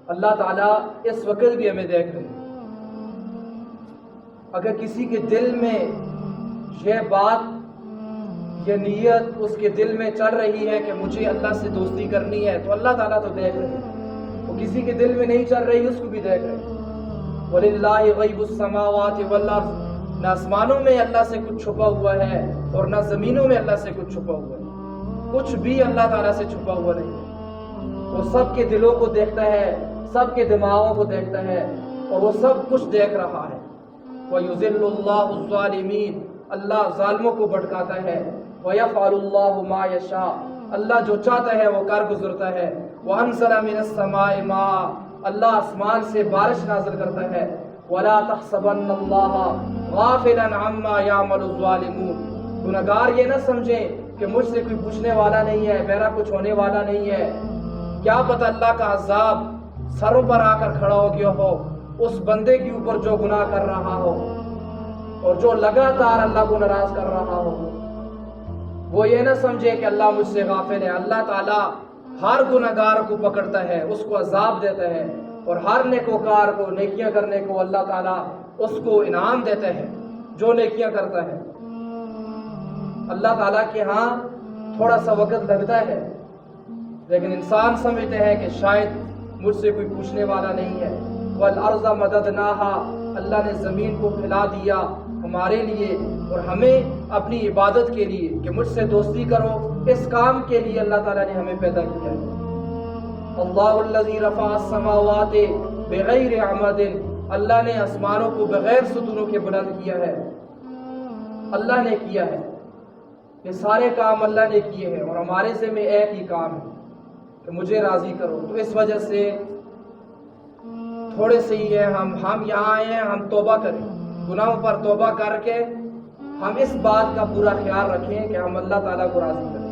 اللہ تعالیٰ اس وقت بھی ہمیں دیکھ رہے ہیں۔ اگر کسی کے دل میں یہ بات، یہ نیت اس کے دل میں چل رہی ہے کہ مجھے اللہ سے دوستی کرنی ہے، تو اللہ تعالیٰ تو دیکھ رہے ہیں۔ وہ کسی کے دل میں نہیں چل رہی، اس کو بھی دیکھ رہے ہیں۔ وَلِلَّهِ غَيْبُ السَّمَاوَاتِ وَالْأَرْضِ، نہ آسمانوں میں اللہ سے کچھ چھپا ہوا ہے اور نہ زمینوں میں اللہ سے کچھ چھپا ہوا ہے۔ کچھ بھی اللہ تعالیٰ سے چھپا ہوا نہیں ہے۔ وہ سب کے دلوں کو دیکھتا ہے، سب کے دماغوں کو دیکھتا ہے، اور وہ سب کچھ دیکھ رہا ہے۔ وَيُذِلُّ اللَّهُ الظَّالِمِينَ، اللہ ظالموں کو بھٹکاتا ہے۔ وَيَفْعَلُ اللَّهُ مَا يَشَاءُ، اللہ جو چاہتا ہے وہ کر گزرتا ہے۔ وَأَنزَلَ مِنَ السَّمَاءِ مَاءً، اللہ آسمان سے بارش نازل کرتا ہے۔ وَلَا تَحْسَبَنَّ اللَّهَ غَافِلًا عَمَّا يَعْمَلُ الظَّالِمُونَ، گنہگار یہ نہ سمجھیں کہ مجھ سے کوئی پوچھنے والا نہیں ہے، میرا کچھ ہونے والا نہیں ہے۔ کیا پتہ اللہ کا عذاب سروں پر آ کر کھڑا ہو گیا ہو اس بندے کے اوپر جو گناہ کر رہا ہو اور جو لگاتار اللہ کو ناراض کر رہا ہو۔ وہ یہ نہ سمجھے کہ اللہ مجھ سے غافل ہے۔ اللہ تعالیٰ ہر گنہگار کو پکڑتا ہے، اس کو عذاب دیتا ہے، اور ہر نیکوکار کو، نیکیاں کرنے کو اللہ تعالیٰ اس کو انعام دیتا ہے جو نیکیاں کرتا ہے۔ اللہ تعالیٰ کے ہاں تھوڑا سا وقت لگتا ہے، لیکن انسان سمجھتے ہیں کہ شاید مجھ سے کوئی پوچھنے والا نہیں ہے۔ وَالْأَرْضَ مَدَدْنَاهَا، اللہ نے زمین کو پھیلا دیا ہمارے لیے اور ہمیں اپنی عبادت کے لیے، کہ مجھ سے دوستی کرو، اس کام کے لیے اللہ تعالیٰ نے ہمیں پیدا کیا ہے۔ اللَّهُ الَّذِي رَفَعَ السَّمَاوَاتِ بِغَيْرِ عَمَدٍ، اللہ نے آسمانوں کو بغیر ستونوں کے بلند کیا ہے۔ اللہ نے کیا ہے، یہ سارے کام اللہ نے کیے ہیں، اور ہمارے سے میں ایک ہی کام ہے کہ مجھے راضی کرو۔ تو اس وجہ سے تھوڑے سے ہی ہے ہم یہاں آئے ہیں، ہم توبہ کریں، گناہوں پر توبہ کر کے ہم اس بات کا پورا خیال رکھیں کہ ہم اللہ تعالیٰ کو راضی کریں،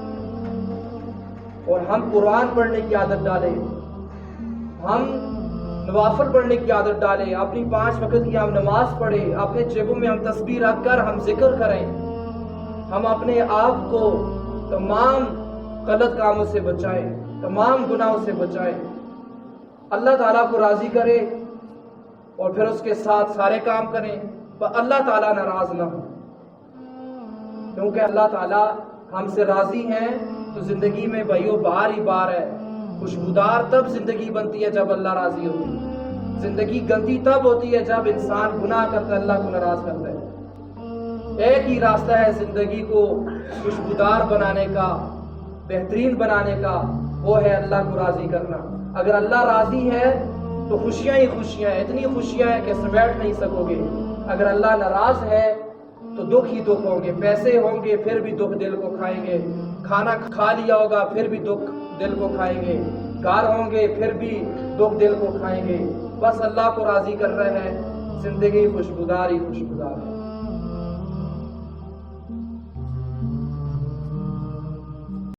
اور ہم قرآن پڑھنے کی عادت ڈالیں، ہم نوافل پڑھنے کی عادت ڈالیں، اپنی 5 وقت کی ہم نماز پڑھیں، اپنے جیبوں میں ہم تسبیح رکھ کر ہم ذکر کریں، ہم اپنے آپ کو تمام غلط کاموں سے بچائیں، تمام گناہوں سے بچائیں، اللہ تعالیٰ کو راضی کریں، اور پھر اس کے ساتھ سارے کام کریں، پر اللہ تعالیٰ ناراض نہ ہو، کیونکہ اللہ تعالیٰ ہم سے راضی ہیں تو زندگی میں بھائیو بہار ہی بہار ہے۔ خوشبودار تب زندگی بنتی ہے جب اللہ راضی ہوتی ہے۔ زندگی گندی تب ہوتی ہے جب انسان گناہ کرتا ہے، اللہ کو ناراض کرتا ہے۔ ایک ہی راستہ ہے زندگی کو خوشبودار بنانے کا، بہترین بنانے کا، وہ ہے اللہ کو راضی کرنا۔ اگر اللہ راضی ہے تو خوشیاں ہی خوشیاں ہیں، اتنی خوشیاں ہیں کہ سمیٹ نہیں سکو گے۔ اگر اللہ ناراض ہے تو دکھ ہی دکھ ہوں گے، پیسے ہوں گے پھر بھی دکھ دل کو کھائیں گے، کھانا کھا لیا ہوگا پھر بھی دکھ دل کو کھائیں گے، گھر ہوں گے پھر بھی دکھ دل کو کھائیں گے۔ بس اللہ کو راضی کر رہے ہیں، زندگی خوشبودار ہی خوشبودار ہے۔